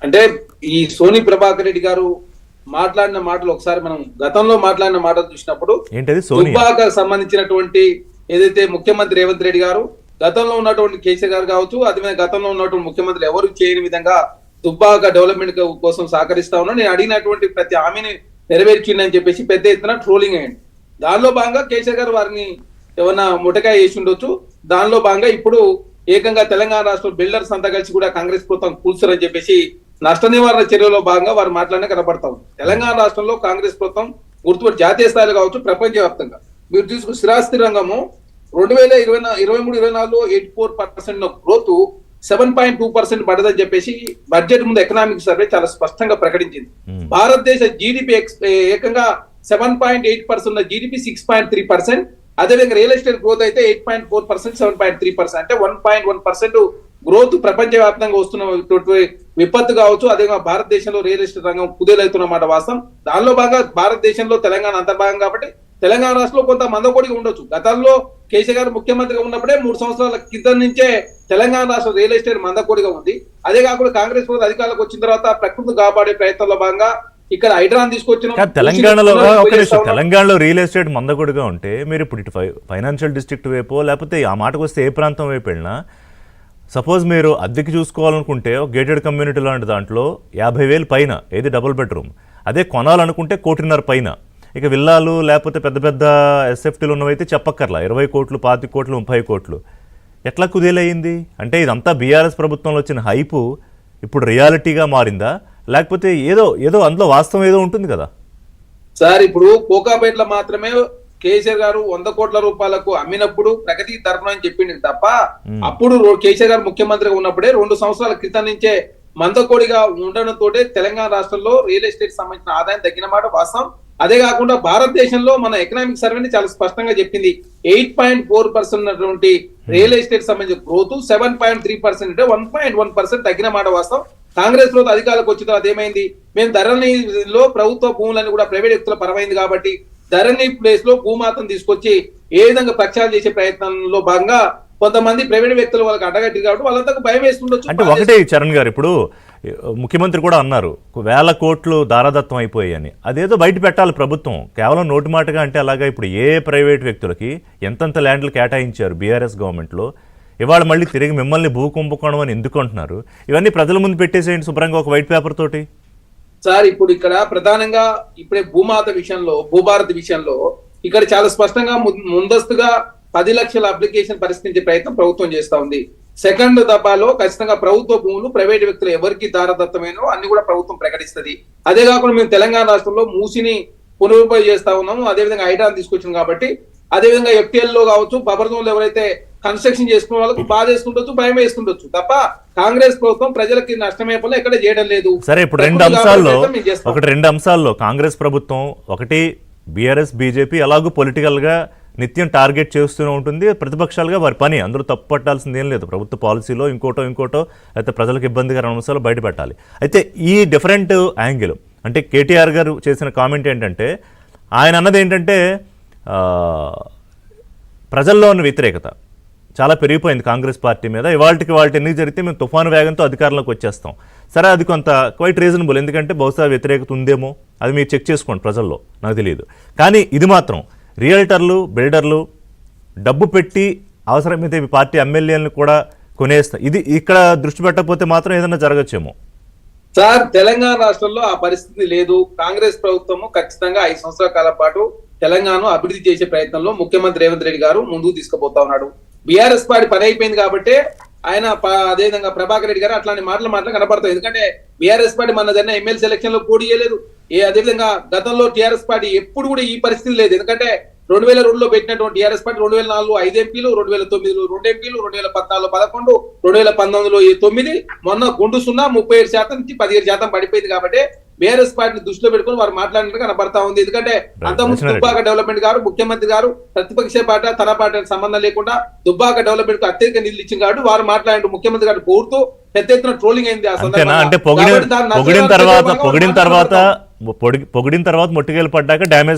అంటే ఈ సోని ప్రభాకర్ రెడ్డి గారు మాట్లాడిన మాటలు ఒకసారి మనం గతంలో మాట్లాడిన మాటలు చూసినప్పుడు ఏంటది సోనియా దుబ్బాక సంబంధించినటువంటి ఏదైతే ముఖ్యమంత్రి రేవంత్ రెడ్డి గారు గతంలో ఉన్నటువంటి కేసీఆర్ గారు కావచ్చు, అదే గతంలో ఉన్నటువంటి ముఖ్యమంత్రులు ఎవరు చేయని విధంగా దుబ్బాక డెవలప్మెంట్ కోసం సహకరిస్తా ఉన్నా, నేను అడిగినటువంటి ప్రతి హామీని నెరవేర్చిందని చెప్పేసి పెద్ద ఎత్తున ట్రోలింగ్ అయ్యండి. దానిలో భాగంగా కేసీఆర్ గారు వారిని ఏమన్నా ముటకాయ వేసి ఉండొచ్చు. దానిలో భాగంగా ఇప్పుడు ఏకంగా తెలంగాణ రాష్ట్ర బిల్డర్స్ అంతా కలిసి కూడా కాంగ్రెస్ ప్రభుత్వం కూల్చారని చెప్పేసి నష్ట నివారణ చర్యలో భాగంగా వారు మాట్లాడిన కనపడతా ఉంది. తెలంగాణ రాష్ట్రంలో కాంగ్రెస్ ప్రభుత్వం గుర్తుపట్టి జాతీయ స్థాయిలో కావచ్చు, ప్రపంచవ్యాప్తంగా మీరు తీసుకున్న స్థిరాస్తి రంగము 2023-24లో 84% గ్రోత్ 7.2% పడదని చెప్పేసి బడ్జెట్ ముందు ఎకనామిక్ సర్వే చాలా స్పష్టంగా ప్రకటించింది. భారతదేశ జీడిపి ఏకంగా 7.8% ఉన్న జీడిపి 6.3%, అదేవిధంగా రియల్ ఎస్టేట్ గ్రోత్ అయితే 8.4%, 7.3%, అంటే 1.1% గ్రోత్ ప్రపంచవ్యాప్తంగా వస్తున్న విపత్తు కావచ్చు. అదేవిధంగా భారతదేశంలో రియల్ ఎస్టేట్ రంగం కుదేలవుతున్నమాట వాస్తవం. దానిలో భాగంగా భారతదేశంలో తెలంగాణ అంతర్భాగం కాబట్టి తెలంగాణ రాష్ట్రంలో కొంత మందకొడిగా ఉండొచ్చు. గతంలో కేసీఆర్ గారు ముఖ్యమంత్రిగా ఉన్నప్పుడే 3 సంవత్సరాల క్రితం నుంచే తెలంగాణ రాష్ట్ర రియల్ ఎస్టేట్ మందకొడిగా ఉంది. అదే కాకుండా కాంగ్రెస్ ప్రభుత్వం అధికారులకు వచ్చిన తర్వాత ప్రకృతిని కాపాడే ప్రయత్నంలో భాగంగా ఇక్కడ హైడ్రాన్ తీసుకొచ్చిన తెలంగాణలో రియల్ ఎస్టేట్ మందకొడిగా ఉంటే మీరు ఇప్పుడు ఇటు ఫైనాన్షియల్ డిస్ట్రిక్ట్ వైపు లేకపోతే ఆ మాటకు వస్తే ఏ ప్రాంతం వైపు వెళ్ళినా సపోజ్ మీరు అద్దెకి చూసుకోవాలనుకుంటే ఒక గేటెడ్ కమ్యూనిటీ లాంటి దాంట్లో 50,000 పైన ఏది డబుల్ బెడ్రూమ్, అదే కొనాలనుకుంటే 1,50,00,000 పైన. ఇక విల్లాలు లేకపోతే పెద్ద పెద్ద ఎస్ఎఫ్టీలు ఉన్నవైతే చెప్పక్కర్లా 20 కోట్లు 25 కోట్లు 30 కోట్లు. ఎట్లా కుదేలయ్యింది అంటే ఇదంతా బీఆర్ఎస్ ప్రభుత్వంలో వచ్చిన హైపు ఇప్పుడు రియాలిటీగా మారిందా, లేకపోతే ఏదో ఏదో అందులో వాస్తవం ఏదో ఉంటుంది కదా సార్? ఇప్పుడు కోకాపేటలో మాత్రమే కేసీఆర్ గారు 100 కోట్ల రూపాయలకు అమ్మినప్పుడు ప్రగతి తరఫున అని చెప్పింది తప్ప, అప్పుడు కేసీఆర్ గారు ముఖ్యమంత్రిగా ఉన్నప్పుడే 2 సంవత్సరాల క్రితం నుంచే మందకోడిగా ఉండడంతో తెలంగాణ రాష్ట్రంలో రియల్ ఎస్టేట్ సంబంధించిన ఆదాయం తగ్గిన మాట వాస్తవం. అదే కాకుండా భారతదేశంలో మన ఎకనామిక్ సర్వేని చాలా స్పష్టంగా చెప్పింది. 8.4% ఉన్నటువంటి రియల్ ఎస్టేట్ సంబంధించిన గ్రోత్ 7.3% అంటే 1.1% తగ్గిన మాట వాస్తవం. కాంగ్రెస్ ప్రభుత్వం అధికారులకు వచ్చిన తర్వాత ఏమైంది, మేము ధరణిలో ప్రభుత్వ భూములను కూడా ప్రైవేట్ వ్యక్తుల పరమైంది కాబట్టి ధరణి ప్లేస్ లో భూమాతను తీసుకొచ్చి ఏ విధంగా ప్రచారం చేసే ప్రయత్నంలో భాగంగా కొంతమంది ప్రైవేట్ వ్యక్తులు వాళ్ళకి అడ్డగట్టి కాబట్టి వాళ్ళంతా భయం వేస్తుండొచ్చు. అంటే ఒకటే చరణ్ గారు, ఇప్పుడు ముఖ్యమంత్రి కూడా అన్నారు 1,000 కోట్లు దారాదత్తం అయిపోయాయని. అదేదో బయట పెట్టాలి ప్రభుత్వం, కేవలం నోటి మాటగా అంటే అలాగా. ఇప్పుడు ఏ ప్రైవేట్ వ్యక్తులకి ఎంతంత ల్యాండ్లు కేటాయించారు బీఆర్ఎస్ గవర్నమెంట్లో, ఇవాళ మళ్ళీ తిరిగి మిమ్మల్ని భూ కుంభకోణం అని ఎందుకు అంటున్నారు? ఇవన్నీ ప్రజల ముందు పెట్టేసేయండి శుభ్రంగా ఒక వైట్ పేపర్ తోటి. సార్ ఇప్పుడు ఇక్కడ ప్రధానంగా ఇప్పుడే భూమాత విషయంలో, భూభారతి విషయంలో ఇక్కడ చాలా స్పష్టంగా ముందస్తుగా 10 లక్షల అప్లికేషన్ పరిష్కరించే ప్రయత్నం ప్రభుత్వం చేస్తా ఉంది. సెకండ్ దఫాలో ఖచ్చితంగా ప్రభుత్వ భూములు ప్రైవేట్ వ్యక్తులు ఎవరికి దారదత్తమైనో అన్ని కూడా ప్రభుత్వం ప్రకటిస్తుంది. అదే కాకుండా మేము తెలంగాణ రాష్ట్రంలో మూసిని పునరుద్ధరణ చేస్తా ఉన్నాము, అదేవిధంగా హైడ్రాన్ తీసుకొచ్చాం కాబట్టి, అదేవిధంగా ఎఫ్టీఎల్ లో కావచ్చు బఫర్ జోన్లు ఎవరైతే కన్స్ట్రక్షన్ చేసుకున్న వాళ్ళకు బాధ వేస్తుండొచ్చు, భయం వేస్తుండొచ్చు తప్ప కాంగ్రెస్ ప్రభుత్వం ప్రజలకి నష్టమే పనులు ఎక్కడ చేయడం లేదు. సరే, ఇప్పుడు రెండు అంశాల్లో కాంగ్రెస్ ప్రభుత్వం, ఒకటి బీఆర్ఎస్ బీజేపీ ఎలాగూ పొలిటికల్ గా నిత్యం టార్గెట్ చేస్తూనే ఉంటుంది. ప్రతిపక్షాలుగా వారి పని, అందరూ తప్పు పట్టాల్సింది ఏం లేదు. ప్రభుత్వ పాలసీలో ఇంకోటో అయితే ప్రజలకు ఇబ్బందికర అంశాలు బయట పెట్టాలి. అయితే ఈ డిఫరెంట్ యాంగిల్ అంటే కేటీఆర్ గారు చేసిన కామెంట్ ఏంటంటే, ఆయన అన్నది ఏంటంటే ప్రజల్లో ఉన్న వ్యతిరేకత చాలా పెరిగిపోయింది కాంగ్రెస్ పార్టీ మీద. ఇవాళకి ఎన్ని జరిగితే మేము తుఫాను వేగంతో అధికారంలోకి వచ్చేస్తాం. సరే, అది కొంత క్వైట్ రీజనబుల్, ఎందుకంటే బహుశా వ్యతిరేకత ఉందేమో, అది మీరు చెక్ చేసుకోండి ప్రజల్లో, నాకు తెలియదు. కానీ ఇది మాత్రం రియల్టర్లు బిల్డర్లు డబ్బు పెట్టి అవసరమైతే ఈ పార్టీ ఎమ్మెల్యేలను కూడా కొనేస్తారు. ఇది ఇక్కడ దృష్టి పెట్టకపోతే మాత్రం ఏదైనా జరగచ్చేమో. సార్ తెలంగాణ రాష్ట్రంలో ఆ పరిస్థితి లేదు. కాంగ్రెస్ ప్రభుత్వము ఖచ్చితంగా 5 సంవత్సరాల కాలం పాటు తెలంగాణను అభివృద్ధి చేసే ప్రయత్నంలో ముఖ్యమంత్రి రేవంత్ రెడ్డి గారు ముందుకు తీసుకుపోతా ఉన్నాడు. బీఆర్ఎస్ పార్టీ పని అయిపోయింది కాబట్టి ఆయన అదేవిధంగా ప్రభాకర్ రెడ్డి గారు అట్లాంటి మాటలు కనపడతాయి. ఎందుకంటే బీఆర్ఎస్ పార్టీ మన దగ్గర ఎమ్మెల్సీ ఎలక్షన్ లో పోటీ చేయలేదు. అదేవిధంగా గతంలో టీఆర్ఎస్ పార్టీ ఎప్పుడు కూడా ఈ పరిస్థితి లేదు. ఎందుకంటే 2002లో పెట్టినటువంటి టీఆర్ఎస్ పార్టీ 2004 5 ఎంపీలు, 2009 2 ఎంపీలు, 2014 11, 2019 9, మొన్న గుండు 37% నుంచి 17% పడిపోయింది. కాబట్టి బీఆర్ఎస్ పార్టీని దృష్టిలో పెట్టుకుని వారు మాట్లాడినట్టు కనబడతా ఉంది. ఎందుకంటే అంతకుముందు దుబ్బాక డెవలప్మెంట్ గారు ముఖ్యమంత్రి గారు ప్రతిపక్ష పార్టీ తన పార్టీ సంబంధం లేకుండా దుబ్బాక డెవలప్మెంట్ కు అత్యధిక నిధులు ఇచ్చింది కాబట్టి వారు మాట్లాడిన ముఖ్యమంత్రి గారు కోరుతూ పెద్ద ఎత్తున ట్రోలింగ్ అయింది. పొగిడిన తర్వాత మొట్టికేలు పడ్డాక డ్యామేజ్